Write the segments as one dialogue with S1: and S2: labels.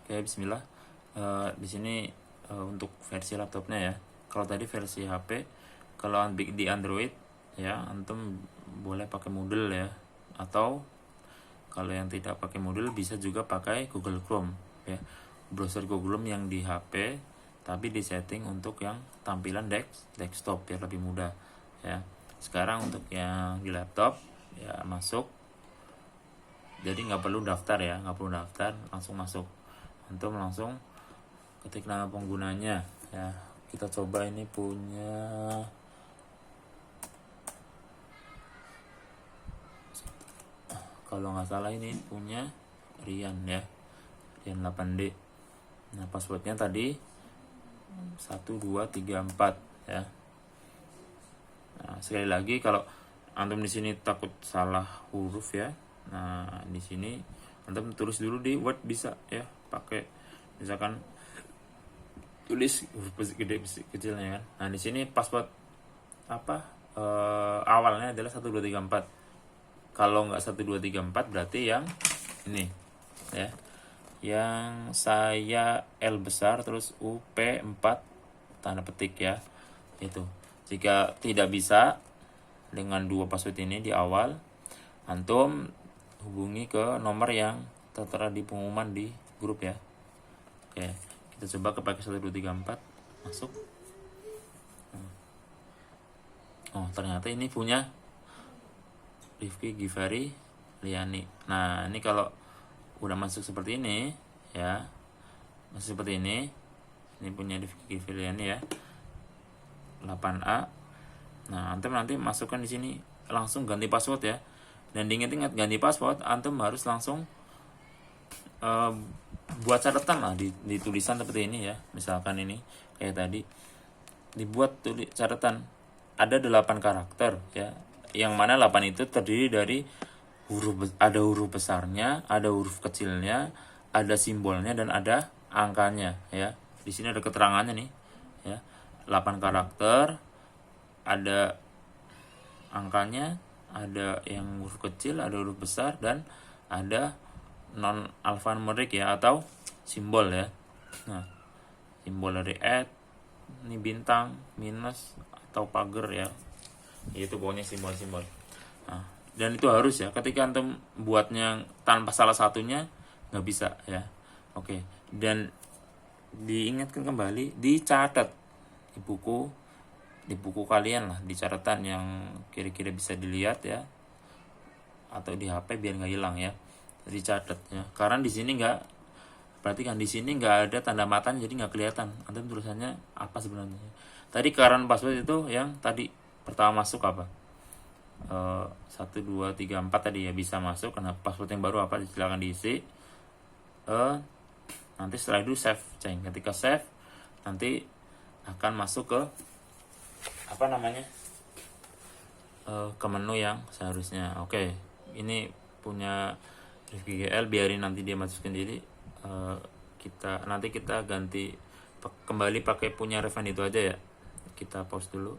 S1: Oke, Bismillah. Di sini untuk versi laptopnya ya. Kalau tadi versi HP, kalau di Android ya, antum boleh pakai Moodle ya. Atau kalau yang tidak pakai Moodle bisa juga pakai Google Chrome ya. Browser Google Chrome yang di HP, tapi di setting untuk yang tampilan desktop biar lebih mudah ya. Sekarang untuk yang di laptop ya masuk. Jadi nggak perlu daftar ya, langsung masuk. Antum langsung ketik nama penggunanya ya. Kita coba ini punya kalau nggak salah ini punya Rian ya, Rian 8D. Nah passwordnya tadi 1234 ya. Nah sekali lagi kalau antum di sini takut salah huruf ya, nah di sini antum tulis dulu di Word bisa ya, pakai misalkan tulis huruf gede kecilnya kan. Nah di sini password awalnya adalah 1234. Kalau nggak 1234 berarti yang ini ya, yang saya L besar terus UP4 tanda petik ya. Itu jika tidak bisa dengan dua password ini di awal, antum hubungi ke nomor yang tertera di pengumuman di grup ya. Oke, kita coba ke pakai 1234 masuk. Oh ternyata ini punya Rifki Givari Liani. Nah ini kalau udah masuk seperti ini ya, masuk seperti ini punya Rifki Givari Liani ya, 8A. Nah antum nanti masukkan di sini langsung ganti password ya. Dan diingat-ingat ganti password antum harus langsung buat catatan lah di tulisan seperti ini ya. Misalkan ini kayak tadi dibuat catatan ada 8 karakter ya, yang mana 8 itu terdiri dari ada huruf besarnya, ada huruf kecilnya, ada simbolnya, dan ada angkanya ya. Di sini ada keterangannya nih ya, 8 karakter, ada angkanya, ada yang huruf kecil, ada huruf besar, dan ada non alfanumerik ya, atau simbol ya. Nah simbol dari ini bintang, minus, atau pagar ya, itu pokoknya simbol-simbol. Nah, dan itu harus ya, ketika antum buatnya tanpa salah satunya nggak bisa ya. Oke, dan diingatkan kembali, dicatat di buku kalian lah, di catatan yang kira-kira bisa dilihat ya, atau di HP biar nggak hilang ya, dicatat ya. Karena di sini nggak, berarti kan di sini nggak ada tanda matanya, jadi nggak kelihatan antum tulisannya apa sebenarnya. Tadi current password itu yang tadi pertama masuk apa, 1234 tadi ya, bisa masuk. Karena password yang baru apa, silakan diisi. Nanti setelah itu save, ketika save nanti akan masuk ke ke menu yang seharusnya. Oke, ini punya Rifki GL, biarin nanti dia masuk sendiri. Nanti kita ganti kembali pakai punya Revan itu aja ya. Kita pause dulu.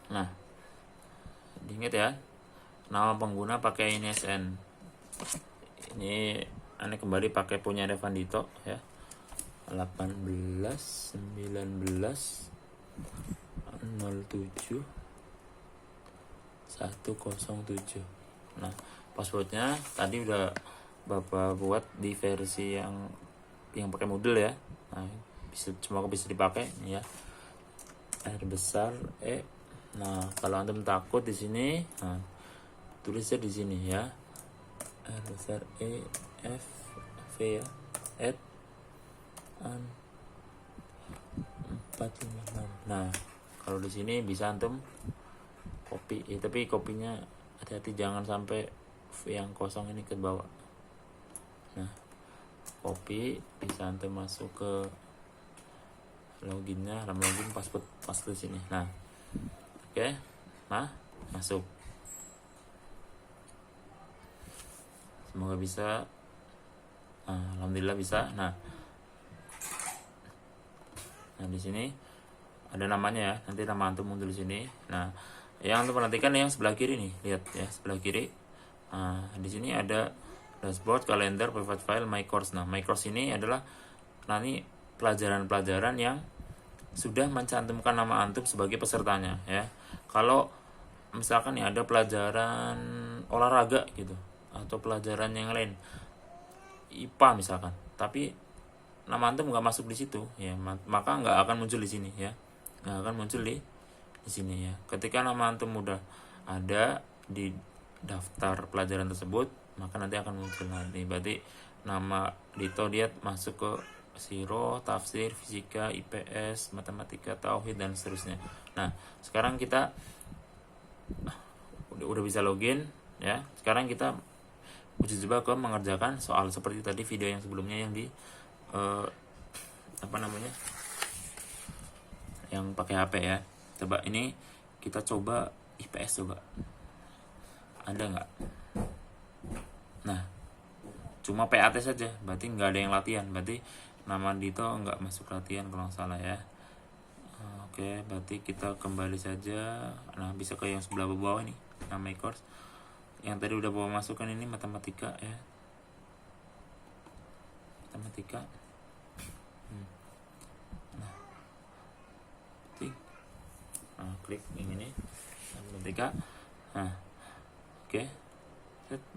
S1: Nah diingat ya, nama pengguna pakai ini SN. Ini aneh kembali pakai punya Revan Dito ya, 18 19 07 107. Nah passwordnya tadi udah Bapak buat di versi yang pakai Moodle ya. Nah semoga bisa dipakai ya, R besar E. Nah kalau antum takut di sini, nah tulisnya di sini ya, R besar E F V ya, at 456. Nah kalau di sini bisa antum copy ya, tapi kopinya hati-hati jangan sampai yang kosong ini ke bawah. Nah copy, bisa antum masuk ke loginnya, login password di sini. Nah oke, nah masuk, semoga bisa. Alhamdulillah bisa. Nah di sini ada namanya ya, nanti nama antum muncul di sini. Nah yang antum perhatikan yang sebelah kiri nih, lihat ya sebelah kiri. Di sini ada dashboard, kalender, private file, my course. Nah, my course ini adalah nanti pelajaran-pelajaran yang sudah mencantumkan nama antum sebagai pesertanya ya. Kalau misalkan ya ada pelajaran olahraga gitu atau pelajaran yang lain, IPA misalkan, tapi nama antum nggak masuk di situ ya, maka nggak akan muncul di sini ya, nggak akan muncul di sini ya. Ketika nama antum udah ada di daftar pelajaran tersebut, maka nanti akan muncul nanti. Berarti nama Dito dia masuk ke Siro, tafsir, fisika, IPS, matematika, tauhid dan seterusnya. Nah, sekarang kita udah bisa login ya. Sekarang kita uji coba ke mengerjakan soal seperti tadi video yang sebelumnya yang di yang pakai HP ya. Coba ini kita coba IPS, coba ada nggak? Nah, cuma PAT saja, berarti nggak ada yang latihan, berarti nama Dito nggak masuk latihan kalau nggak salah ya. Oke, berarti kita kembali saja. Nah, bisa ke yang sebelah bawah nih, nama course yang tadi udah bawa masukkan ini matematika ya, matematika. Nah, klik yang ini matematika. Nah, oke.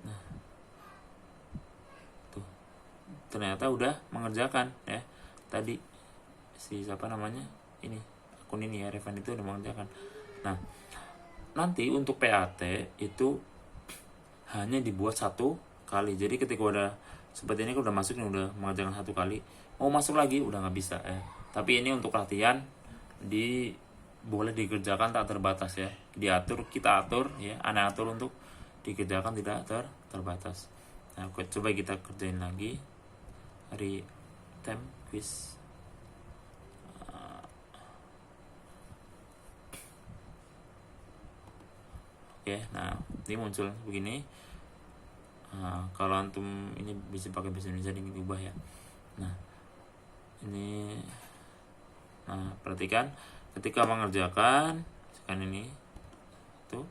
S1: Nah, tuh ternyata udah mengerjakan ya. Tadi si siapa namanya ini, akun ini ya, Revan itu udah mengerjakan. Nah, nanti untuk PAT itu hanya dibuat satu kali. Jadi ketika udah seperti ini udah masuk nih, udah mengerjakan satu kali, mau masuk lagi udah nggak bisa ya. Tapi ini untuk latihan boleh dikerjakan tak terbatas ya, diatur, kita atur ya, Anda atur untuk dikerjakan tidak terbatas. Nah, coba kita kerjain lagi hari time quiz. Oke, nah ini muncul begini. Kalau antum ini bisa pakai bahasa Indonesia ini diubah ya. Nah, ini, nah perhatikan ketika mengerjakan kan ini tuh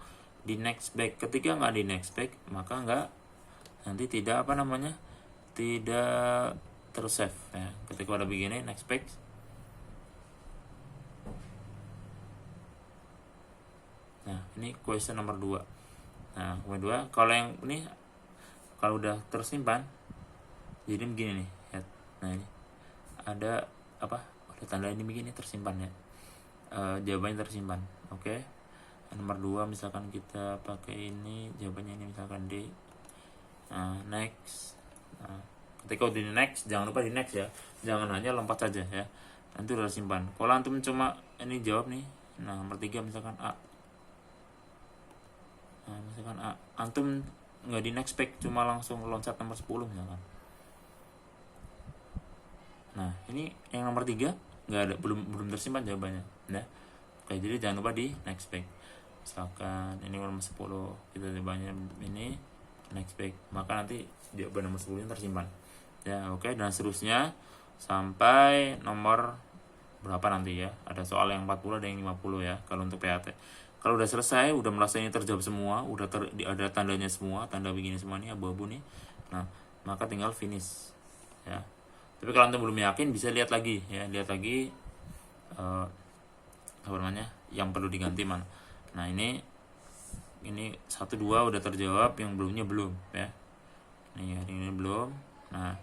S1: di next back. Ketika nggak di next back, maka nanti tidak tidak tersave ya. Ketika udah begini next back, nah ini question nomor 2. Nah, nomor 2 kalau yang ini kalau udah tersimpan jadi begini nih ya. Nah, ini ada apa, ada tanda ini begini tersimpan ya, jawabannya tersimpan. Oke. Nomor 2 misalkan kita pakai ini, jawabannya ini misalkan D. Next. Nah, ketika udah di next, jangan lupa di next ya, jangan hanya lompat saja ya, nanti udah simpan. Kalau antum cuma ini jawab nih, nah nomor 3 misalkan A. Nah, misalkan A, antum nggak di next back, cuma langsung loncat nomor 10 misalkan. Nah, ini yang nomor 3 nggak ada, belum tersimpan jawabannya ya. Oke, jadi jangan lupa di next back. Misalkan ini nomor 10, kita jawabannya ini next back, maka nanti jawaban nomor 10 tersimpan ya. Oke, dan seterusnya sampai nomor berapa nanti ya, ada soal yang 40, ada yang 50 ya kalau untuk PAT. Kalau udah selesai, udah merasa ini terjawab semua, udah ada tandanya semua, tanda begini semua nih, abu-abu nih, nah maka tinggal finish ya. Tapi kalau antum belum yakin, bisa lihat lagi ya, apa namanya yang perlu diganti mana. Nah, ini 1, 2 udah terjawab, yang belumnya belum ya. Ini belum. Nah,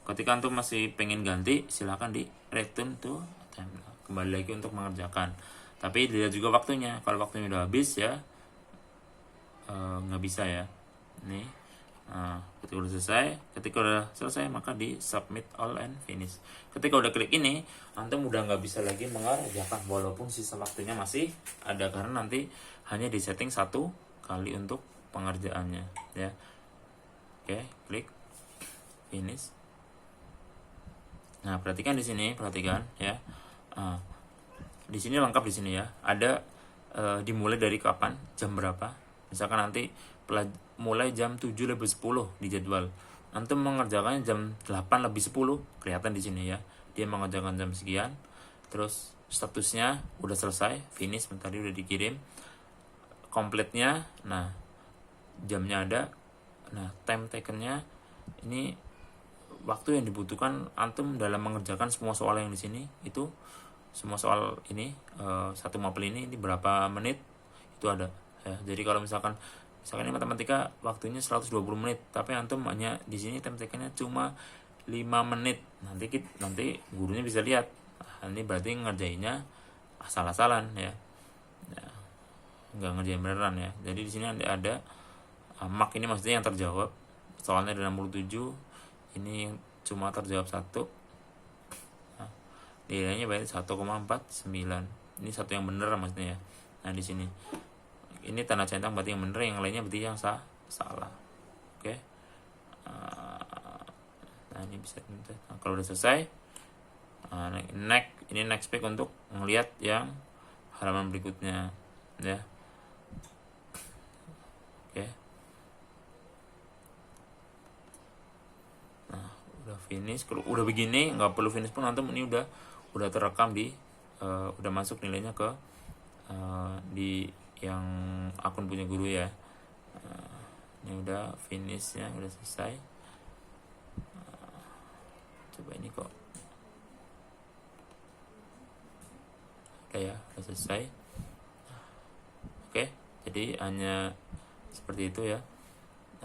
S1: ketika antum masih pengen ganti, silakan di return to time, kembali lagi untuk mengerjakan. Tapi dilihat juga waktunya. Kalau waktunya udah habis ya, nggak bisa ya. Nih, ketika udah selesai maka di submit all and finish. Ketika udah klik ini, antum udah nggak bisa lagi mengerjakan walaupun sisa waktunya masih ada, karena nanti hanya di setting 1 kali untuk pengerjaannya ya. Oke, klik finish. Nah, perhatikan di sini, ya. Di sini lengkap di sini ya. Ada dimulai dari kapan, jam berapa. Misalkan nanti mulai jam 7:10 di jadwal. Antum mengerjakannya jam 8:10, kelihatan di sini ya. Dia mengerjakan jam sekian. Terus statusnya udah selesai, finish, tadi udah dikirim. Completenya, nah jamnya ada. Nah, time takennya ini waktu yang dibutuhkan antum dalam mengerjakan semua soal yang di sini itu, semua soal ini satu mapel ini berapa menit itu ada ya. Jadi kalau misalkan ini matematika waktunya 120 menit, tapi antum hanya di sini temtekannya cuma 5 menit, nanti gurunya bisa lihat, ini berarti ngerjainnya asal-asalan ya, nggak ngerjain beneran ya. Jadi di sini ada mak ini maksudnya yang terjawab, soalnya ada 67, ini cuma terjawab 1, nah, nilainya berarti 1,49, ini satu yang bener maksudnya ya. Nah di sini ini tanda centang berarti yang bener, yang lainnya berarti yang salah. Oke. Nah ini bisa, nah, kalau udah selesai, next page untuk melihat yang halaman berikutnya ya. Oke. Nah udah finish, kalau udah begini nggak perlu finish pun antum ini udah terekam di udah masuk nilainya ke di yang akun punya guru ya. Ini udah finish ya, udah selesai. Coba ini kok udah ya, udah selesai. Oke, jadi hanya seperti itu ya.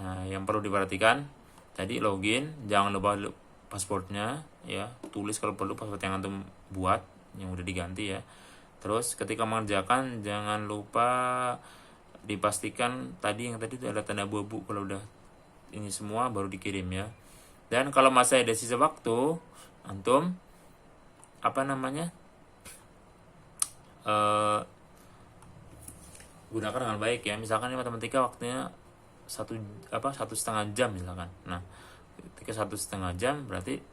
S1: Nah yang perlu diperhatikan tadi, login, jangan lupa passwordnya ya, tulis kalau perlu password yang antum buat yang udah diganti ya. Terus ketika mengerjakan jangan lupa dipastikan tadi itu ada tanda abu-abu, kalau udah ini semua baru dikirim ya. Dan kalau masih ada sisa waktu, antum gunakan dengan baik ya. Misalkan ini matematika waktunya 1,5 jam misalkan. Nah ketika 1,5 jam berarti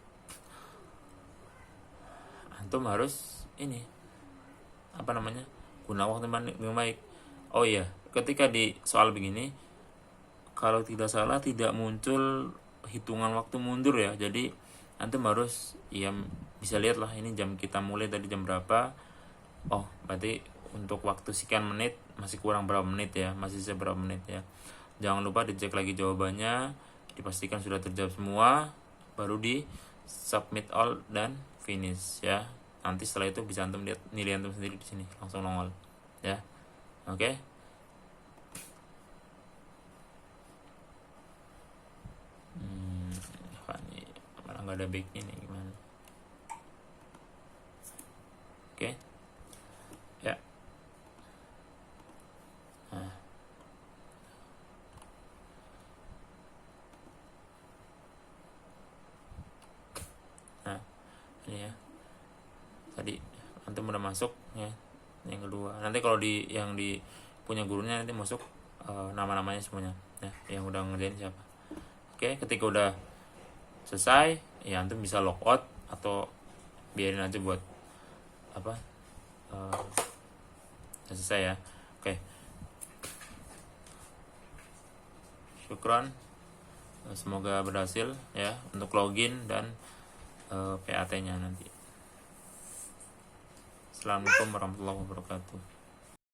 S1: antum harus ini guna waktu dengan baik. Oh iya, ketika di soal begini kalau tidak salah tidak muncul hitungan waktu mundur ya. Jadi antum harus ya bisa lihat lah, ini jam kita mulai tadi jam berapa. Oh berarti untuk waktu sekian menit masih kurang berapa menit ya, masih sisa berapa menit ya. Jangan lupa dicek lagi jawabannya, dipastikan sudah terjawab semua, baru di submit all dan finish ya. Nanti setelah itu bisa antum lihat nilai antum sendiri di sini langsung nongol ya. Oke. Ini malah nggak ada backnya nih, gimana? Oke. Ya. Nah ini ya, tadi antum udah masuk ya. Yang kedua nanti kalau yang di punya gurunya nanti masuk nama-namanya semuanya ya, yang udah ngerjain siapa. Oke, ketika udah selesai ya antum bisa logout atau biarin aja buat selesai ya. Oke, syukron, semoga berhasil ya untuk login dan PAT-nya nanti. Assalamualaikum warahmatullahi wabarakatuh.